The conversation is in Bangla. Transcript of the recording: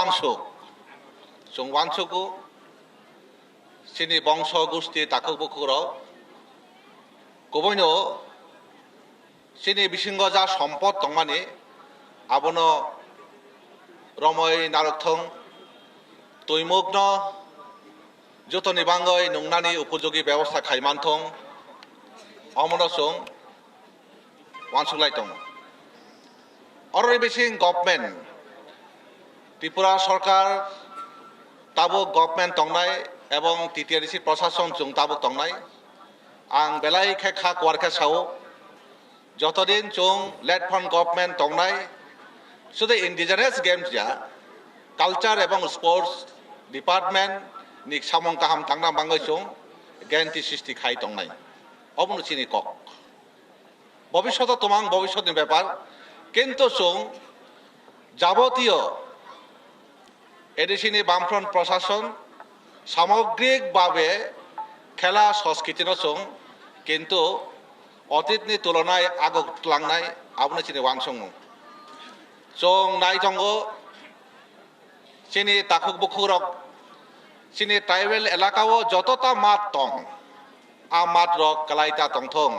wangsuk sung wangsuku sini bangsa gusti takuk bukurok kuboino sini bisingoja সম্পদ tongmani abono রময় নারকথং তৈমগ্ন যতনি বাঙ্গই নংনানি উপযোগী ব্যবস্থা খাইমানথং অমনসং ওয়ানসুলাইতং অরই বিসিং গভর্নমেন্ট ত্রিপুরা সরকার তাবুক গভর্নমেন্ট তংনাই এবং টিটিআরসি প্রশাসন জং তাবুক তংনাই আং বেলাই খেখা কোয়ারখা সাও যতদিন জং লেট ফ্রম গভর্নমেন্ট তংনাই শুধু ইন্ডিজিনাস গেমস ya কালচার এবং sports department ni samong kaham tangna bangai chung guarantee সৃষ্টি খাই তংনাই অবনুচিনি কক ভবিষ্যৎ তোমাং ভবিষ্যতের ব্যাপার কিন্তু chung যাবতীয় এডিসিনি বামফ্রন্ট প্রশাসন সামগ্রিকভাবে খেলা সংস্কৃতির chung কিন্তু অতীতনি তুলনায় আগলাংনাই আবনুচিনি ওয়াংসং chung নাইজঙ্গো চিনি তাকুক বুকুরক চিনি ট্রাইবেল এলাকাও যতটা মাত তং আ মাত রক কালাইতা তংথং